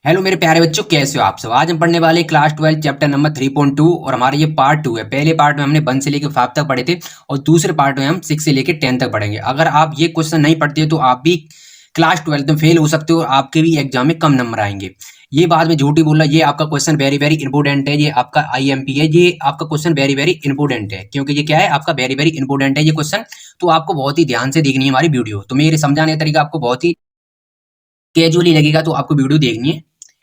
Hello मेरे प्यारे बच्चों, कैसे हो आप सब। आज हम पढ़ने वाले हैं क्लास 12 चैप्टर नंबर 3.2 और हमारा ये पार्ट 2 है। पहले पार्ट में हमने 1 से लेकर 5 तक पढ़े थे और दूसरे पार्ट में हम 6 से लेकर 10 तक पढ़ेंगे। अगर आप ये क्वेश्चन नहीं पढ़ते हो तो आप भी क्लास 12 में फेल हो सकते हो और आपके भी एग्जाम में कम नंबर आएंगे। ये बात में झूठी बोल रहा, ये आपका क्वेश्चन वेरी वेरी इंपॉर्टेंट है। ये आपका आईएमपी है, ये आपका क्वेश्चन वेरी वेरी इंपॉर्टेंट है क्योंकि ये क्या है, आपका वेरी वेरी इंपॉर्टेंट है ये क्वेश्चन। तो आपको बहुत ही ध्यान से देखनी है हमारी वीडियो। तो मेरे समझाने का तरीका आपको बहुत ही कैजुअली लगेगा, तो आपको वीडियो देखनी है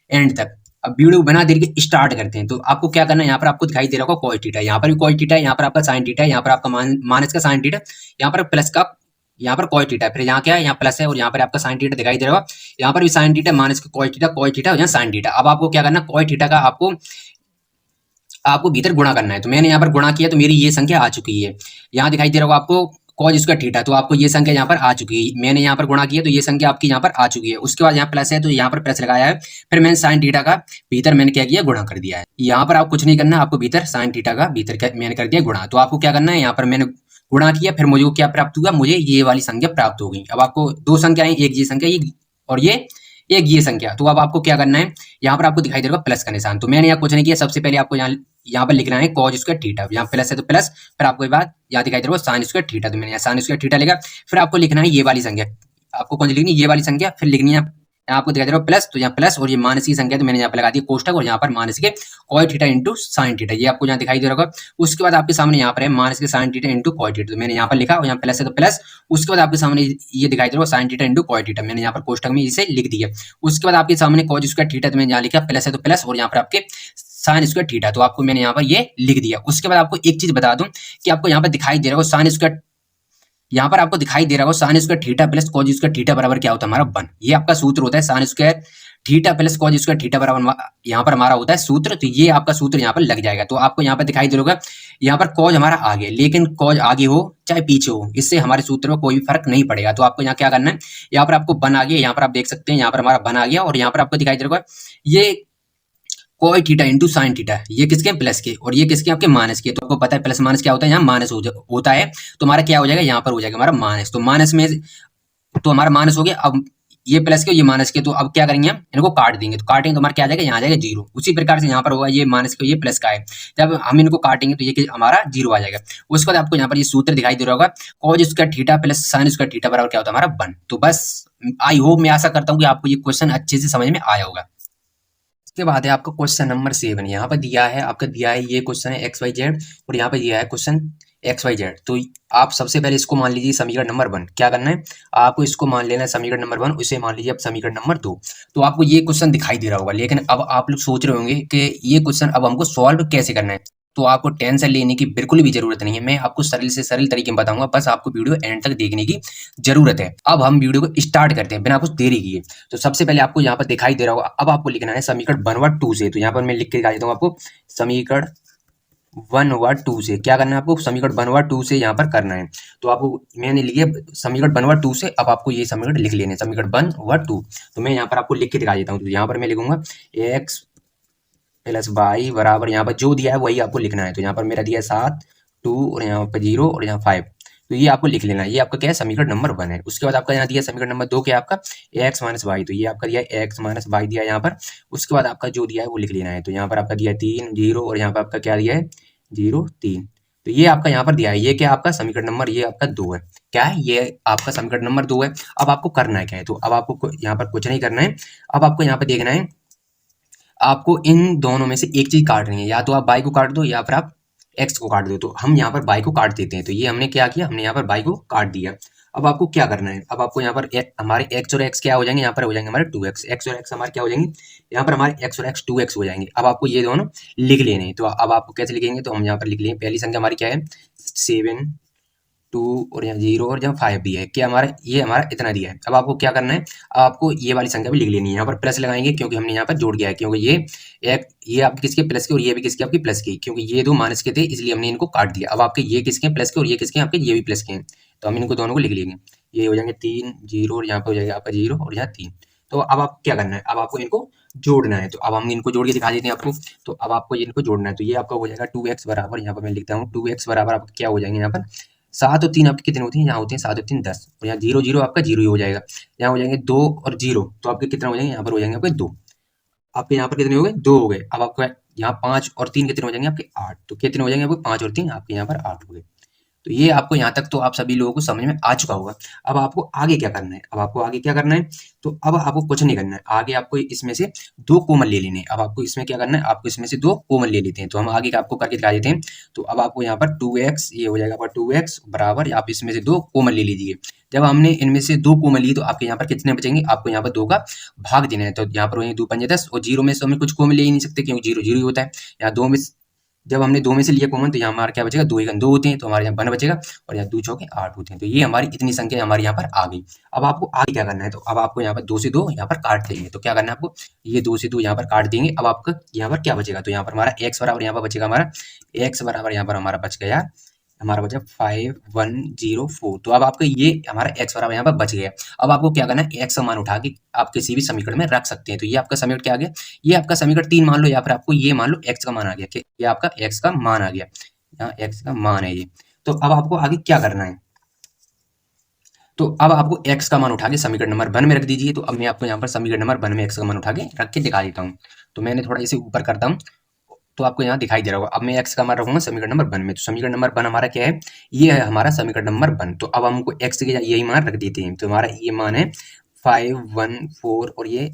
एंड तक। अब वीडियो बना देर के स्टार्ट करते हैं। तो आपको क्या करना है, यहाँ पर आपको दिखाई दे रहा होगा कॉस थीटा, यहाँ पर भी कॉस थीटा है, यहाँ पर आपका साइन थीटा है, यहाँ पर आपका माइनस का साइन थीटा, यहाँ पर प्लस का, यहाँ पर कॉस थीटा है, फिर यहाँ क्या है, यहाँ प्लस है और यहाँ पर आपका साइन थीटा दिखाई दे रहा होगा। यहाँ पर भी साइन थीटा, माइनस का कॉस थीटा और यहाँ साइन थीटा। अब आपको क्या करना है, कॉस थीटा का आपको आपको भीतर गुणा करना है। तो मैंने यहाँ पर गुणा किया तो मेरी ये संख्या आ चुकी है। यहाँ दिखाई दे रहा होगा आपको कॉज स्क्वायर थीटा, तो आपको ये संख्या यहाँ पर आ चुकी है। मैंने यहाँ पर गुणा किया तो ये संख्या आपकी यहाँ पर आ चुकी है। उसके बाद यहाँ प्लस है तो यहाँ पर प्लस लगाया है। फिर मैंने साइन थीटा का भीतर मैंने क्या किया, गुणा कर दिया है। यहाँ पर आप कुछ नहीं करना, आपको भीतर साइन थीटा का भीतर मैंने कर दिया गुणा। तो आपको क्या करना है, यहाँ पर मैंने गुणा किया, फिर मुझे क्या प्राप्त हुआ, मुझे ये वाली संख्या प्राप्त हो गई। अब आपको दो संख्याएं, एक ये संख्या ये और ये एक ये संख्या। तो अब आपको क्या करना है, यहाँ पर आपको दिखाई दे रहा प्लस का निशान। तो मैंने यहाँ कुछ नहीं किया, सबसे पहले आपको यहाँ पर लिखना है कॉज स्क्वायर थीटा। यहाँ प्लस है तो प्लस, फिर आपको ये बात यहाँ दिखाई दे रहा है साइन स्क्वायर थीटा। तो मैंने यहाँ साइन स्क्वायर थीटा लिखा। फिर आपको लिखना है ये वाली संख्या, आपको कौन सी लिखनी है, ये वाली संख्या। फिर लिखनी है आपको दिखाई दे रहा है प्लस, तो यहाँ प्लस और ये माइनस की संख्या, तो मैंने यहाँ पे लगा दी कोष्टक और यहाँ पर माइनस के cos theta into sine theta, ये आपको यहाँ दिखाई दे रहा होगा। उसके बाद आपके सामने यहाँ पर है माइनस के sine theta into cos theta, तो मैंने यहाँ पर लिखा और यहाँ प्लस है तो प्लस। उसके बाद आपके सामने ये दिखाई दे रहा है sine theta into cos theta, मैंने यहाँ पर कोष्टक में इसे लिख दिया। उसके बाद आपके सामने कॉस स्क्वायर थीटा, तो मैंने यहाँ लिखा प्लस है तो प्लस और यहाँ पर आपके साइन स्क्वायर थीटा, तो आपको मैंने यहाँ पर ये लिख दिया। उसके बाद आपको एक चीज बता दूं कि आपको यहाँ पर दिखाई दे रहा है साइन स्क्वायर, यहाँ पर आपको दिखाई दे रहा होगा sine square theta plus cos square theta बराबर क्या होता है, हमारा 1। ये आपका सूत्र होता है, sine square theta plus cos square theta बराबर यहाँ पर हमारा होता है सूत्र। तो ये आपका सूत्र यहाँ पर लग जाएगा। तो आपको यहाँ पर दिखाई दे रहा होगा, यहाँ पर कॉज हमारा आगे, लेकिन कॉज आगे हो चाहे पीछे हो, इससे हमारे सूत्र में कोई भी फर्क नहीं पड़ेगा। तो आपको यहाँ क्या करना है, यहाँ पर आपको 1 आ गया, यहाँ पर आप देख सकते हैं यहाँ पर हमारा 1 आ गया और यहाँ पर आपको दिखाई दे रहा होगा ये cos theta into sine theta, ये किसके प्लस के और ये किसके आपके माइनस के। तो आपको पता है प्लस माइनस क्या होता है, यहाँ माइनस होता है। तो हमारा क्या हो जाएगा, यहाँ पर हो जाएगा हमारा माइनस। तो माइनस में तो हमारा माइनस हो गया। अब ये प्लस के ये माइनस के, तो अब क्या करेंगे, हम इनको काट देंगे। तो काटेंगे तो हमारा क्या आ जाएगा, यहाँ आ जाएगा 0। उसी प्रकार से यहाँ पर होगा ये माइनस के ये प्लस का है, जब हम इनको काटेंगे तो ये हमारा 0 आ जाएगा। उसके बाद आपको यहाँ पर ये सूत्र दिखाई दे रहा होगा cause square theta plus sine square theta बराबर क्या होता है, हमारा 1। तो बस आई होप, मैं आशा करता हूँ कि आपको ये क्वेश्चन अच्छे से समझ में आया होगा। इसके बाद है आपका क्वेश्चन नंबर 7। यहाँ पर दिया है, आपका दिया है ये क्वेश्चन है एक्स वाई जेड और यहाँ पर दिया है क्वेश्चन एक्स वाई जेड। तो आप सबसे पहले इसको मान लीजिए समीकरण नंबर 1। क्या करना है, आपको इसको मान लेना है समीकरण नंबर 1, उसे मान लीजिए अब समीकरण नंबर 2। तो आपको ये क्वेश्चन दिखाई दे रहा होगा, लेकिन अब आप लोग सोच रहे होंगे कि ये क्वेश्चन अब हमको सॉल्व कैसे करना है। तो आपको टेंशन लेने की बिल्कुल भी जरूरत नहीं है, मैं आपको सरल से सरल तरीके में बताऊंगा, बस आपको वीडियो एंड तक देखने की जरूरत है। अब हम वीडियो को स्टार्ट करते हैं बिना कुछ देरी किए। तो सबसे पहले आपको यहाँ पर दिखाई दे रहा होगा, अब आपको लिखना है समीकरण 1 व 2 से। तो यहाँ पर मैं लिख के दिखा देता हूँ आपको, समीकरण 1 व 2 से क्या करना है, आपको समीकरण 1 व 2 से यहाँ पर करना है। तो आपको मैंने लिखे समीकरण 1 व 2 से, अब आपको ये समीकरण लिख लेने समीकरण 1 व 2। तो मैं यहाँ पर आपको लिख के दिखा देता हूँ। तो यहाँ पर मैं लिखूंगा एक्स प्लस वाई बराबर, यहाँ पर जो दिया है वही आपको लिखना है। तो यहाँ पर मेरा दिया है 7, 2 और यहाँ पर 0 और यहाँ 5। तो ये आपको लिख लेना है, ये आपका क्या है समीकरण नंबर 1 है। उसके बाद आपका यहाँ दिया समीकरण नंबर 2 क्या है, आपका एक्स माइनस वाई। तो ये आपका दिया है एक्स माइनस वाई दिया है यहाँ पर। उसके बाद आपका जो दिया है वो लिख लेना है। तो यहाँ पर आपका दिया है 3, 0 और यहाँ पर आपका क्या दिया है 0, 3। तो ये आपका यहाँ पर दिया है, ये क्या आपका समीकरण नंबर ये आपका 2 है। क्या है, ये आपका समीकरण नंबर 2 है। अब आपको करना है क्या है, तो अब आपको यहाँ पर कुछ नहीं करना है। अब आपको यहाँ पर देखना है, आपको इन दोनों में से एक चीज काटनी है, या तो आप बाई को काट दो या फिर आप एक्स को काट दो। तो हम यहाँ पर बाई को काट देते हैं। तो ये हमने क्या किया, हमने यहाँ पर बाई को काट दिया। अब आपको क्या करना है, अब आपको यहाँ पर हमारे एक्स और एक्स क्या हो जाएंगे, यहाँ पर हो जाएंगे हमारे 2x। एक्स और एक्स हमारे क्या हो जाएंगे, यहाँ पर हमारे एक्स और एक्स 2x हो जाएंगे। अब आपको ये दोनों लिख लेने हैं। तो अब आपको कैसे लिखेंगे, तो हम यहाँ पर लिख लेंगे पहली संख्या हमारी क्या है 7, 2 और यहाँ 0 और यहाँ 5 भी है। क्या हमारा ये हमारा इतना दिया है। अब आपको क्या करना है, आपको ये वाली संख्या भी लिख लेनी है। यहाँ पर प्लस लगाएंगे क्योंकि हमने यहाँ पर जोड़ दिया है, क्योंकि ये आपके किसके प्लस के और ये भी किसके आपकी प्लस की, क्योंकि ये दो माइनस के थे इसलिए हमने इनको काट दिया। अब आपके ये किसके प्लस के और ये किसके आपके ये भी प्लस के हैं, तो हम इनको दोनों को लिख लेंगे। ये हो जाएंगे 3, 0 और यहाँ पे हो जाएगा आपका 0 और यहाँ 3। तो अब आप क्या करना है, अब आपको इनको जोड़ना है। तो अब हम इनको जोड़ के दिखा देते हैं आपको। तो अब आपको इनको जोड़ना है। तो ये आपका हो जाएगा 2x बराबर, यहाँ पर मैं लिखता हूँ 2x बराबर आपका क्या हो जाएंगे, यहाँ पर 7 और 3 आपके कितने होते हैं, यहाँ होते हैं 7 और 3 10 और यहाँ 0, 0 आपका 0 ही हो जाएगा। यहाँ हो जाएंगे 2 और 0, तो आपके कितना हो जाएंगे, यहाँ पर हो जाएंगे आपके 2। आपके यहाँ पर कितने हो गए, 2 हो गए। अब आपको यहाँ 5 और 3 कितने हो जाएंगे आपके, 8। तो कितने हो जाएंगे आपको, 5 और 3 आपके यहाँ पर 8 हो गए। तो ये आपको यहाँ तक तो आप सभी लोगों को समझ में आ चुका होगा। अब आपको आगे क्या करना है, अब आपको आगे क्या करना है, तो अब आपको कुछ नहीं करना है, आगे आपको इसमें से 2 कॉमन ले लेने हैं। अब आपको इसमें क्या करना है, आपको इसमें से 2 कॉमन ले लेते हैं। तो हम आगे का आपको करके दिखा देते हैं। तो अब आपको यहाँ पर 2x, ये हो जाएगा आपका 2x बराबर, आप इसमें से 2 कॉमन ले लीजिए। जब हमने इनमें से 2 कॉमन लिए तो आपके यहाँ पर कितने बचेंगे, आपको यहाँ पर 2 का भाग देना है। तो यहाँ पर वही 2 पंजे 10 और 0 में से हमें कुछ कॉमन ले ही नहीं सकते क्योंकि 0 0 ही होता है। यहाँ 2 में जब हमने 2 में से लिया कॉमन तो यहाँ हमारा क्या बचेगा, 2 1 2 होते हैं, तो हमारे यहाँ 1 बचेगा और यहाँ 2 चौके 8 होते हैं। तो ये हमारी इतनी संख्या हमारे यहाँ पर आ गई। अब आपको आगे क्या करना है, तो अब आपको यहाँ पर 2 से 2 यहाँ पर काट देंगे। तो क्या करना है आपको, ये 2 से 2 यहाँ पर काट देंगे। अब आपका यहाँ पर क्या बचेगा, तो यहाँ पर हमारा x बराबर यहाँ पर बचेगा, हमारा x बराबर यहाँ पर हमारा बच गया, हमारा बचा 5104। तो अब आपका ये हमारा x बराबर यहाँ पर बच गया। अब आपको क्या करना है, x का मान उठा के आप किसी भी समीकरण में रख सकते हैं। तो ये आपका समीकरण क्या आ गया, ये आपका समीकरण 3 मान लो, या फिर आपको ये मान लो x का मान आ गया, ये आपका x का मान आ गया, यहाँ x का मान है ये। तो अब आपको आगे क्या करना है, तो अब आपको x का मान उठा के समीकरण नंबर 1 में रख दीजिए। तो अब मैं आपको यहाँ पर समीकरण नंबर 1 में x का मान उठा के रख के दिखा देता हूँ। तो मैंने थोड़ा इसे ऊपर करता हूँ तो आपको यहाँ दिखाई दे रहा होगा। अब मैं x का मान रखूंगा समीकरण नंबर 1 में। तो समीकरण नंबर 1 हमारा क्या है, ये है हमारा समीकरण नंबर 1। तो अब हमको x के यही मान रख देते हैं। तो हमारा ये मान है 514 और ये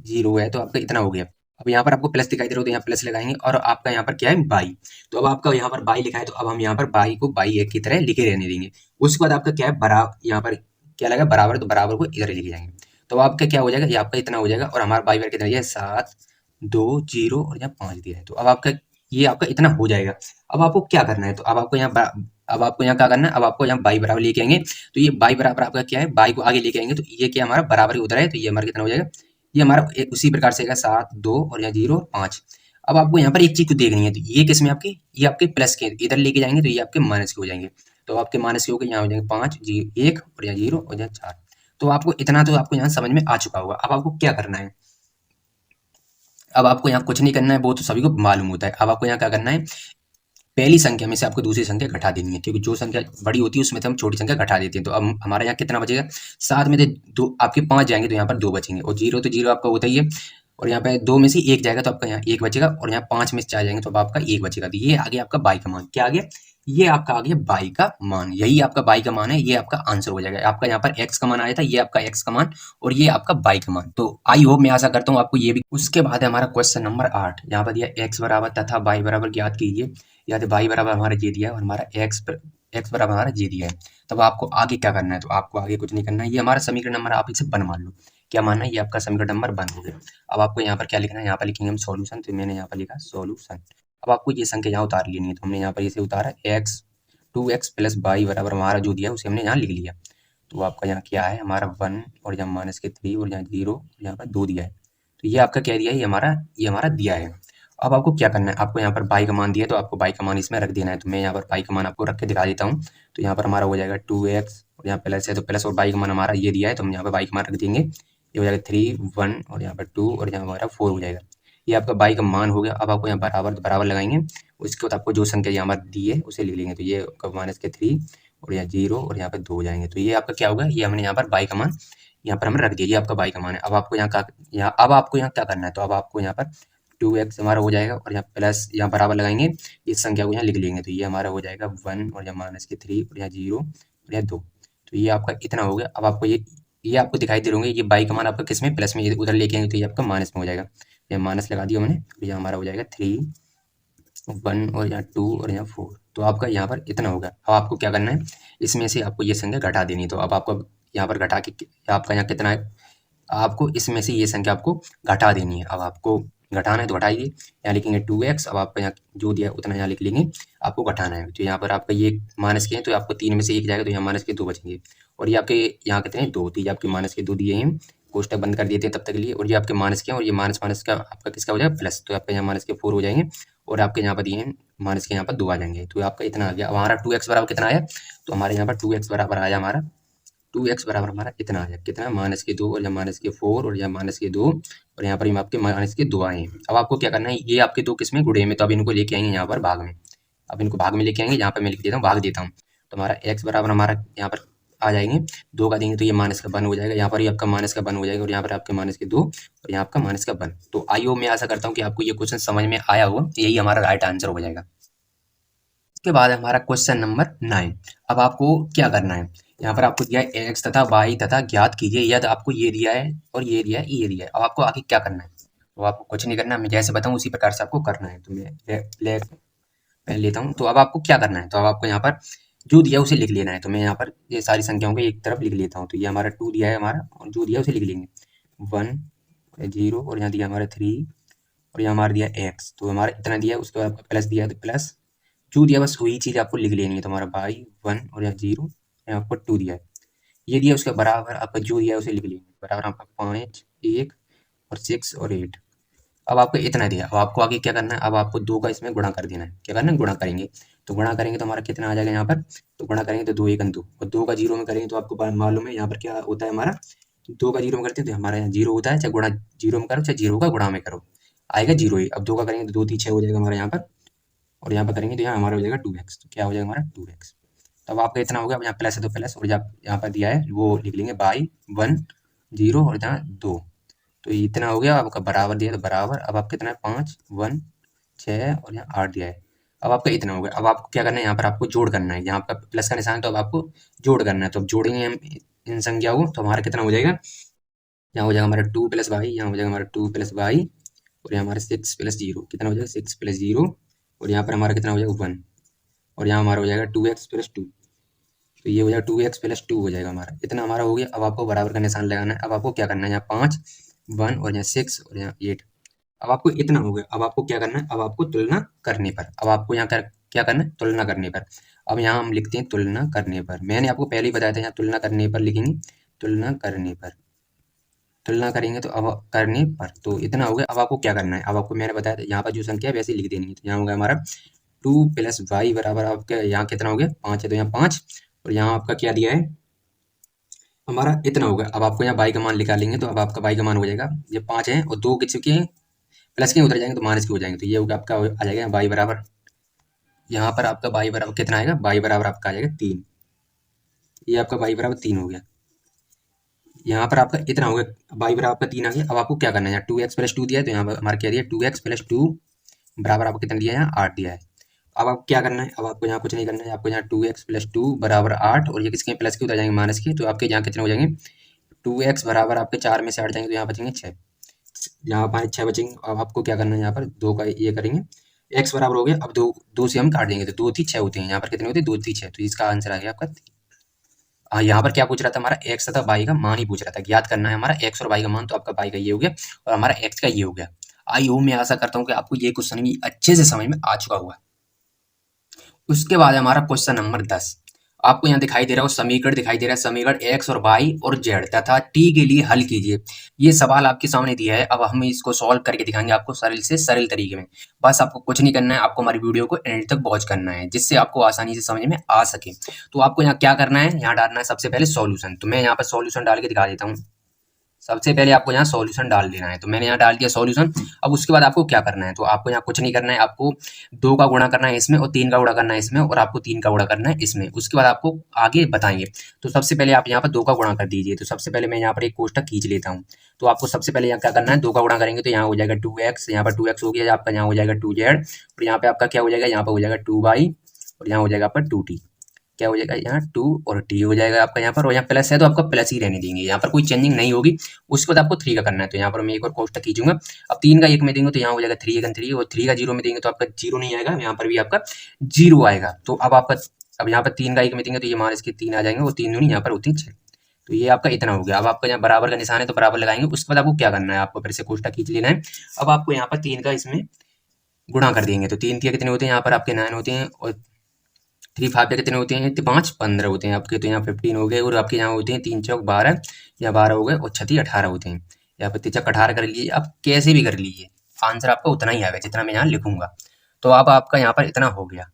0 है, तो आपका इतना हो गया। अब यहाँ पर आपको प्लस दिखाई दे रहा हो तो यहाँ प्लस लगाएंगे और आपका यहाँ पर क्या है, बाई। तो अब आपका यहाँ पर बाई लिखा है, तो अब हम यहाँ पर बाई को बाई एक की तरह लिखे रहने देंगे। उसके बाद आपका क्या है, बराबर, यहाँ पर क्या लगा बराबर, तो बराबर को इधर लिखे जाएंगे। तो आपका क्या हो जाएगा, ये आपका इतना हो जाएगा और हमारा बाई बार कितना है, 7 2 0 और यहाँ 5 दिया है। तो अब आपका ये आपका इतना हो जाएगा। अब आपको क्या करना है, तो अब आपको यहाँ अब आपको यहाँ क्या करना है, अब आपको यहाँ बाई बराबर लेके आएंगे। तो ये बाई बराबर आपका क्या है, बाई को आगे लेके आएंगे तो ये क्या हमारा बराबर ही उधर है। तो ये हमारा कितना हो जाएगा, ये हमारा उसी प्रकार से 7 2 और यहाँ 0 5। अब आपको यहाँ पर एक चीज को देखनी है, तो ये किस में आपके, ये आपके प्लस के इधर लेके जाएंगे तो ये आपके माइनस के हो जाएंगे। तो आपके माइनस के हो गए, यहाँ हो जाएंगे 5 1 और यहाँ 0 और यहाँ 4। तो आपको इतना तो आपको यहाँ समझ में आ चुका होगा। अब आपको क्या करना है, अब आपको यहाँ कुछ नहीं करना है, वो तो सभी को मालूम होता है। अब आपको यहाँ क्या करना है, पहली संख्या में से आपको दूसरी संख्या घटा देनी है, क्योंकि जो संख्या बड़ी होती है उसमें से हम छोटी संख्या घटा देते हैं। तो अब हमारे यहाँ कितना बचेगा, 7 में से 2 आपके 5 जाएंगे तो यहाँ पर 2 बचेंगे और 0 तो 0 आपका होता ही है। और यहाँ पे 2 में से 1 जाएगा तो आपका यहाँ 1 बचेगा और यहाँ 5 में से 4 जाएंगे तो अब आपका 1 बचेगा। तो ये आ गया आपका बाई का मान। क्या आ गया, ये आपका आ गया बाई का मान। यही आपका बाई का मान है, ये आपका आंसर हो जाएगा। आपका यहाँ पर x का मान आया था, ये आपका x का मान और ये आपका बाई का मान। तो आई होप, मैं आशा करता हूँ आपको ये भी। उसके बाद है हमारा क्वेश्चन नंबर 8। यहाँ पर दिया x बराबर तथा बाई बराबर ज्ञात कीजिए। यहाँ बाई बराबर हमारा ये दिया है और हमारा x बराबर हमारा ये दिया है। तब आपको आगे क्या करना है, तो आपको आगे कुछ नहीं करना है। ये हमारा समीकरण नंबर, आप इसे 1 मान लो। क्या मानना है, ये आपका समीकरण नंबर 1 हो गया। अब आपको यहाँ पर क्या लिखना है, यहाँ पर लिखेंगे हम सॉल्यूशन। तो मैंने यहाँ पर लिखा सॉल्यूशन। अब आपको ये संख्या यहाँ उतार लेनी है। तो हमने यहाँ पर इसे उतारा, x 2x प्लस बाई बराबर हमारा जो दिया है उसे हमने यहाँ लिख लिया। तो आपका यहाँ क्या है, हमारा 1 और यहाँ माइनस के 3 और यहाँ 0 और यहाँ पर 2 दिया है। तो ये आपका क्या दिया है, ये हमारा दिया है। अब आपको क्या करना है, आपको यहाँ पर बाई का मान दिया है तो आपको बाई का मान इसमें रख देना है। तो मैं यहाँ पर बाई का मान आपको रख के दिखा देता हूँ। तो यहाँ पर हमारा हो जाएगा 2x और यहाँ प्लस है तो प्लस, और बाई का मान हमारा ये दिया है तो हम यहाँ पर बाई का मान रख देंगे। ये हो जाएगा 3 1 और यहाँ पर 2 और यहाँ हमारा 4 हो जाएगा। ये आपका बाई का मान हो गया। अब आपको यहाँ बराबर बराबर लगाएंगे, उसके बाद आपको जो संख्या यहाँ पर दी है उसे लिख लेंगे। तो ये माइनस के 3 और यहाँ 0 और यहाँ पर 2 हो जाएंगे। तो ये आपका क्या होगा, ये हमने यहाँ पर बाई का मान यहाँ पर हमने रख दिया। ये आपका बाई का मान है। अब आपको यहाँ क्या करना है, तो अब आपको यहाँ पर 2x हमारा हो जाएगा और यहाँ प्लस यहाँ बराबर लगाएंगे, इस संख्या को यहाँ लिख लेंगे। तो ये हमारा हो जाएगा 1 और यहाँ माइनस के 3 और यहाँ 0 और यहाँ 2। तो ये आपका इतना हो गया। अब आपको ये आपको दिखाई दे रहे होंगे, ये बाई का मान आपका किस में, प्लस में, ये उधर लेके आएंगे तो ये आपका माइनस में हो जाएगा। ये माइनस लगा दिया हमने। तो ये हमारा हो जाएगा 3 1 और यहाँ 2 और यहाँ 4। तो आपका यहाँ पर इतना होगा। अब आपको क्या करना है, इसमें से आपको ये संख्या घटा देनी है। तो अब आपको यहाँ पर घटा के आपका यहाँ कितना है, आपको इसमें से ये संख्या आपको घटा देनी है। अब आपको घटाना है तो घटाइए, यहाँ लिखेंगे 2x। अब आपका यहाँ जो दिया है उतना यहाँ लिख लेंगे, आपको घटाना है। तो यहाँ पर आपका ये माइनस के हैं तो आपको 3 में से 1 जाएगा तो यहाँ माइनस के 2 बचेंगे। और ये आपके यहाँ कितने हैं, 2। तो ये आपके माइनस के 2 दिए हैं, कोष्टक बंद कर देते हैं तब तक के लिए। और ये आपके माइनस के हैं और ये माइनस माइनस का आपका किसका हो जाएगा, प्लस। तो आपके यहाँ माइनस के 4 हो जाएंगे और आपके यहाँ पर दिए हैं माइनस के यहाँ पर 2 आ जाएंगे। तो आपका इतना आ गया। अब हमारा 2x बराबर कितना आया, तो हमारे यहाँ पर 2x बराबर आया, हमारा 2x बराबर हमारा इतना आया, कितना, माइनस के 2 और यहाँ माइनस के 4 और यहाँ माइनस के 2 और यहाँ पर आपके माइनस के 2 आए हैं। अब आपको क्या करना है, ये आपके 2 किस में, गुणे में। तो अब इनको लेके आएंगे यहाँ पर भाग में। अब इनको भाग में लेके आएंगे, यहाँ पर मैं लिख देता हूँ, भाग देता हूँ। तो हमारा x बराबर हमारा यहाँ पर आ जाएंगे। 2 का देंगे तो ये माइनस का 1 हो जाएगा, यहाँ पर ये आपका माइनस का 1 हो जाएगा और यहाँ पर आपके माइनस के 2 और यहाँ आपका माइनस का 1। तो आई होप मैं आशा करता हूँ कि आपको ये क्वेश्चन समझ में आया हो, यही हमारा राइट आंसर हो जाएगा। इसके बाद हमारा क्वेश्चन नंबर 9। अब आपको क्या करना है, यहाँ पर आपको दिया है एक्स तथा वाई तथा ज्ञात कीजिए, यदि आपको ये दिया है और ये दिया है, ये दिया है। अब आपको आगे क्या करना है, तो आपको कुछ नहीं करना, मैं जैसे बताऊँ उसी प्रकार से आपको करना है। तो मैं लेता हूँ। तो अब आपको क्या करना है, तो अब आपको यहाँ पर जो दिया है उसे लिख लेना है। तो मैं यहाँ पर ये सारी संख्याओं को एक तरफ लिख लेता हूँ। तो ये हमारा 2 दिया है हमारा, और जो दिया है उसे लिख लेंगे 1 0, और यहाँ दिया हमारा 3, और यहाँ हमारा दिया एक्स, तो हमारा इतना दिया है। उसके बाद आपका प्लस दिया है, तो प्लस जो दिया बस वही चीज़ आपको लिख लेनी है। तो हमारा बाई 1 और यहाँ 0, यहाँ आपको 2 दिया है, ये दिया उसके बराबर आपका जो दिया है उसे लिख लेंगे, बराबर आपका 5 1 और 6 और 8। अब आपको इतना दिया, अब आपको आगे क्या करना है, अब आपको 2 का इसमें गुणा कर देना है। क्या करना है, गुणा करेंगे। तो गुणा करेंगे तो हमारा कितना आ जाएगा यहाँ पर, तो गुणा करेंगे तो 2 1 2, और 2 का 0 में करेंगे तो आपको मालूम है यहाँ पर क्या होता है हमारा, 2 का 0 में करते हैं तो हमारा यहाँ 0 होता है। चाहे गुणा 0 में करो चाहे 0 का गुणा में करो, आएगा 0 ही। अब 2 का करेंगे तो 2 3 6 हो जाएगा हमारा यहाँ पर, और यहाँ पर करेंगे तो यहाँ हमारा हो जाएगा 2x। तो क्या हो जाएगा हमारा 2x। तो अब आपका इतना हो गया। अब यहाँ प्लस है तो प्लस, और जब यहाँ पर दिया है वो लिख लेंगे बाई 1 0 और यहाँ 2। तो ये इतना हो गया, आपका बराबर दिया तो बराबर। अब आपका कितना है 5 1 6 और यहाँ 8 दिया है। अब आपका इतना हो गया। अब आपको क्या करना है, यहाँ पर आपको जोड़ करना है। यहाँ पर प्लस का निशान है तो अब आपको जोड़ करना है। तो अब जोड़ेंगे हम इन संख्याओं को, तो हमारा कितना हो जाएगा, यहाँ हो जाएगा हमारा 2 प्लस वाई, यहाँ हो जाएगा हमारा 2 प्लस वाई, और यहाँ हमारा 6 प्लस 0, कितना हो जाएगा 6 प्लस 0, और यहाँ पर हमारा कितना हो जाएगा 1, और यहाँ हमारा हो जाएगा 2x प्लस 2। तो ये हो जाएगा 2x प्लस 2 हो जाएगा हमारा, इतना हमारा हो गया। अब आपको बराबर का निशान लगाना है। अब आपको क्या करना है, यहाँ 5 1 और यहाँ 6 और यहाँ 8। अब आपको इतना हो गया। अब आपको क्या करना है, अब आपको तुलना करने पर, अब आपको यहाँ क्या करना है, तुलना करने पर। अब यहाँ हम लिखते हैं तुलना करने पर। मैंने आपको पहले ही बताया था, यहाँ तुलना करने पर लिखेंगे, तुलना करने पर, तुलना करेंगे तो अब करने पर। तो इतना हो गया। अब आपको क्या करना है, अब आपको मैंने बताया था यहाँ पर जो संख्या है वैसे लिख देनी है। तो यहाँ होगा हमारा 2 प्लस वाई बराबर आपके यहाँ कितना हो गया 5 है, तो यहाँ 5, और यहाँ आपका क्या दिया है हमारा इतना हो गया। अब आपको यहाँ बाई का मान निकालेंगे तो अब आपका बाई का मान हो जाएगा, ये 5 है और 2 के चुके हैं प्लस के उधर जाएंगे तो माइनस के हो जाएंगे। तो ये होगा आपका आ जाएगा बाई बराबर, यहाँ पर आपका बाई बराबर कितना आएगा, बाई बराबर आपका आ जाएगा 3। ये आपका बाई बराबर 3 हो गया। यहाँ पर आपका इतना हो गया, बाई बराबर आपका 3 आ गया। अब आपको क्या करना है, यहाँ 2x प्लस 2 दिया है तो यहाँ पर हमारा क्या दिया 2x प्लस 2 बराबर आपको कितना दिया है, यहाँ 8 दिया है। अब आपको क्या करना है, अब आपको यहाँ कुछ नहीं करना है, आपको यहाँ 2x प्लस 2 बराबर 8, और ये किसके प्लस के उधर जाएंगे माइनस के, तो आपके यहाँ कितने हो जाएंगे 2x बराबर आपके 4 में से 8 जाएंगे तो यहाँ बचेंगे 6, यहाँ हमारे 6 बचेंगे। अब आपको क्या करना है, यहाँ पर 2 का ये करेंगे, x बराबर हो गया। अब 2 से हम काट देंगे तो 2 थी 6 होते हैं, यहाँ पर कितने होते हैं 2 थी 6, तो इसका आंसर आ गया आपका। हाँ, यहाँ पर क्या पूछ रहा था, हमारा एक्स तथा वाई का मान ही पूछ रहा था, ज्ञात करना है हमारा एक्स और वाई का मान। तो आपका वाई का ये हो गया और हमारा एक्स का ये हो गया। आई होप मैं आशा करता हूँ कि आपको ये क्वेश्चन भी अच्छे से समझ में आ चुका हुआ। उसके बाद हमारा क्वेश्चन नंबर 10। आपको यहाँ दिखाई दे रहा है समीकरण दिखाई दे रहा है, समीकरण एक्स और वाई और जेड तथा टी के लिए हल कीजिए। ये सवाल आपके सामने दिया है। अब हम इसको सॉल्व करके दिखाएंगे आपको सरल से सरल तरीके में। बस आपको कुछ नहीं करना है, आपको हमारी वीडियो को एंड तक वॉच करना है जिससे आपको आसानी से समझ में आ सके। तो आपको यहाँ क्या करना है, यहाँ डालना है सबसे पहले सॉल्यूशन। तो मैं यहाँ पर सॉल्यूशन डाल के दिखा देता हूँ। सबसे पहले आपको यहाँ सॉल्यूशन डाल देना है, तो मैंने यहाँ डाल दिया सॉल्यूशन। अब उसके बाद आपको क्या करना है, तो आपको यहाँ कुछ नहीं करना है, आपको 2 का गुणा करना है इसमें और 3 का गुणा करना है इसमें, और आपको 3 का गुणा करना है इसमें। उसके बाद आपको आगे बताएंगे। तो सबसे पहले आप यहाँ पर 2 का गुणा कर दीजिए। तो सबसे पहले मैं यहाँ पर एक कोष्टक खींच लेता हूँ। तो आपको सबसे पहले यहाँ क्या करना है, 2 का गुणा करेंगे तो यहाँ हो जाएगा 2x, यहाँ पर 2x हो गया, आपका यहाँ हो जाएगा 2z, और यहाँ पे आपका क्या हो जाएगा, यहाँ पर हो जाएगा 2y, और यहाँ हो जाएगा आपका 2t। क्या हो जाएगा, यहाँ 2 और t हो जाएगा आपका यहाँ पर, और यहाँ प्लस है तो आपका प्लस ही रहने देंगे, यहाँ पर कोई चेंजिंग नहीं होगी। उसके बाद आपको 3 का करना है। तो यहाँ पर मैं एक और कोष्टक खींचूंगा। अब 3 का 1 में देंगे तो यहाँ हो जाएगा 3 1 3, और 3 का 0 में देंगे तो आपका 0 नहीं आएगा, यहाँ पर भी आपका 0 आएगा। तो अब यहाँ पर 3 का 1 में देंगे तो ये माइनस के 3 आ जाएंगे, वो 3 दूनी यहाँ पर होती है 6। तो ये आपका इतना हो गया। अब आपका यहाँ बराबर का निशान है तो बराबर लगाएंगे। उसके बाद आपको क्या करना है, आपको फिर से कोष्टक खींच लेना है। अब आपको यहाँ पर 3 का इसमें गुणा कर देंगे तो 3 3 कितने होते हैं, यहाँ पर आपके 9 होते हैं, और 3 5 के कितने होते हैं, 5 15 होते हैं आपके। तो यहाँ 15 हो गए, और आपके यहाँ होते हैं 3 चौक 12, या 12 हो गए, और 6 18 होते हैं। यहाँ पर 3 चौक 18 कर लीजिए, आप कैसे भी कर लीजिए, आंसर आपका उतना ही आएगा जितना मैं यहाँ लिखूंगा। तो अब आपका यहाँ पर इतना हो गया।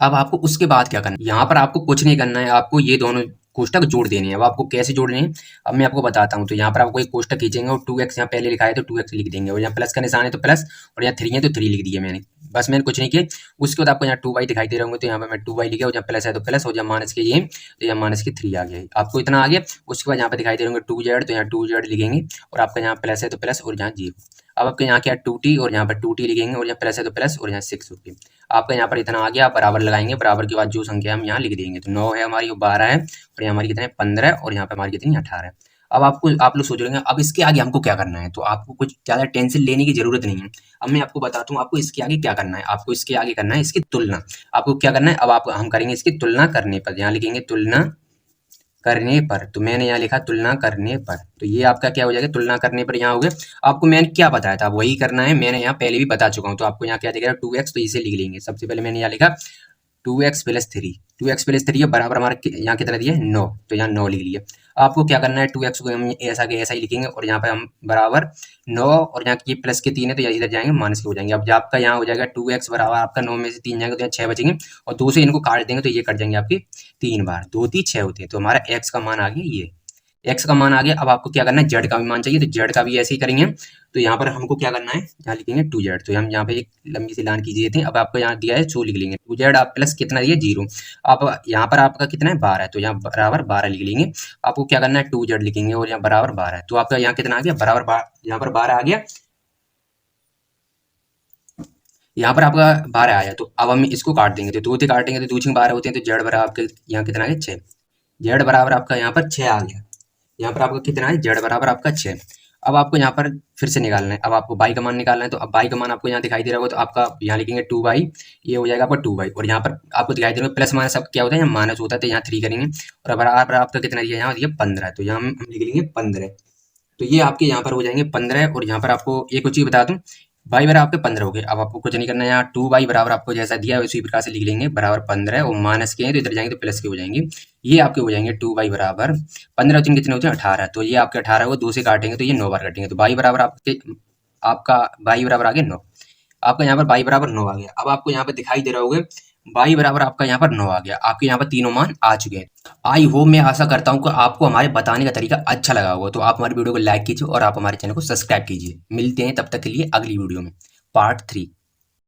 अब आपको उसके बाद क्या करना है, यहाँ पर आपको कुछ नहीं करना है, आपको ये दोनों कोष्टक जोड़ देने हैं। अब आपको कैसे जोड़ने हैं अब मैं आपको बताता हूँ। तो यहाँ पर आपको एक कोष्टक खींचेंगे और 2x यहाँ पहले लिखा है तो 2x लिख देंगे, और यहाँ प्लस का निशान है तो प्लस, और यहाँ 3 है तो 3 लिख दिया मैंने। बस मैंने कुछ नहीं किया। उसके बाद आपको यहाँ 2y दिखाई दे रहे होंगे, तो यहाँ पर मैं 2y लिखा, और जहाँ प्लस है तो प्लस, और जहाँ माइनस के ये तो यहाँ माइनस के 3 आ गया। आपको इतना आ गया। उसके बाद यहाँ पर दिखाई दे रहे होंगे 2z, तो यहाँ 2z लिखेंगे, और आपका यहाँ प्लस है तो प्लस, और यहाँ 0। अब आपके यहाँ क्या 2t, और यहाँ पर 2t लिखेंगे, और यहाँ प्लस है तो प्लस, और यहाँ 6 रुपये। आपका यहाँ पर इतना आ गया। आप बराबर लगाएंगे, बराबर के बाद जो संख्या हम यहाँ लिख देंगे। तो 9 है हमारी, 12 है, और यहाँ हमारी कितने 15, और यहाँ पे हमारी कितनी 18 है। अब आप लोग सोच रहे हैं अब इसके आगे हमको क्या करना है। तो आपको कुछ ज़्यादा टेंशन लेने की जरूरत नहीं है। अब मैं आपको बताता हूँ आपको इसके आगे क्या करना है। आपको इसके आगे करना है इसकी तुलना। आपको क्या करना है, अब हम करेंगे इसकी तुलना करने पर। यहाँ लिखेंगे तुलना करने पर, तो मैंने यहाँ लिखा तुलना करने पर। तो ये आपका क्या हो जाएगा, तुलना करने पर यहाँ हो गया। आपको मैंने क्या बताया था वही करना है, मैंने यहाँ पहले भी बता चुका हूँ। तो आपको यहाँ क्या दिखेगा 2x, तो इसे लिख लेंगे। सबसे पहले मैंने यहाँ लिखा 2x प्लस 3, 2x प्लस 3 बराबर हमारा यहाँ कितना दिया 9, तो यहाँ 9 लिख लिया। आपको क्या करना है 2x को हम ऐसा के ऐसा ही लिखेंगे, और यहाँ पे हम बराबर 9, और यहाँ ये प्लस के 3 है तो यहाँ इधर जाएंगे माइनस के हो जाएंगे। अब आपका यहाँ हो जाएगा 2x बराबर आपका 9 में से 3 जाएंगे तो यहाँ 6 बचेंगे, और 2 से इनको काट देंगे तो ये कट जाएंगे आपके 3 बार, 2 3 6 होते हैं। तो हमारा x का मान आ गया, ये x का मान आ गया। अब आपको क्या करना है z का भी मान चाहिए, तो z का भी ऐसे ही करेंगे। तो यहाँ पर हमको क्या करना है, यहाँ लिखेंगे 2z, तो हम यहाँ पे एक लंबी सी लाइन खींच देते हैं। अब आपको यहाँ दिया है 100 लिख लेंगे, 2z आप प्लस कितना दिया 0। आप यहाँ पर आपका कितना है 12 है, तो यहाँ बराबर 12 लिख लेंगे। आपको क्या करना है 2z लिखेंगे, और यहाँ बराबर 12 है, तो आपका यहाँ कितना आ गया बराबर यहाँ पर 12 आ गया। यहाँ पर आपका 12 आया, तो अब हम इसको काट देंगे। तो 2 से काटेंगे तो 2 6 12 होते हैं, तो z बराबर आपके यहाँ कितना है 6। z बराबर आपका यहाँ पर 6 आ गया। यहाँ पर आपका कितना है z बराबर आपका 6। अब आपको यहाँ पर फिर से निकालना है। अब आपको y का मान निकालना है, तो अब y का मान आपको यहाँ दिखाई दे रहा होगा, तो आपका यहाँ लिखेंगे 2y, ये हो जाएगा आपका 2y, और यहाँ पर आपको दिखाई दे रहा है प्लस माइनस सब क्या होता है यहाँ माइनस होता है, तो यहाँ 3 करेंगे, और बराबर आपका कितना दिया यहाँ दिया 15, तो यहाँ हम लिख लेंगे 15। तो ये आपके यहाँ पर हो जाएंगे 15। और यहाँ पर आपको एक और चीज़ बता दूँ, y बराबर आपके 15 हो गए। अब आपको कुछ नहीं करना है, यहाँ 2y बराबर आपको जैसा दिया है उसी प्रकार से लिख लेंगे, बराबर 15, और माइनस के हैं तो इधर जाएंगे तो प्लस के हो जाएंगे। ये आपके हो जाएंगे 2y बराबर 15 और 3 कितने होते हैं 18, तो ये आपके 18 को 2 से काटेंगे तो ये 9 बार काटेंगे, तो y बराबर आपका y बराबर आ गया 9। आपका यहाँ पर y बराबर 9 आ गया। अब आपको यहाँ पर दिखाई दे रहा होगा y बराबर आपका यहाँ पर 9 आ गया। आपके यहाँ पर तीनों मान आ चुके हैं। आई होप मैं आशा करता हूँ कि आपको हमारे बताने का तरीका अच्छा लगा होगा। तो आप हमारी वीडियो को लाइक कीजिए और आप हमारे चैनल को सब्सक्राइब कीजिए। मिलते हैं तब तक के लिए अगली वीडियो में, पार्ट 3।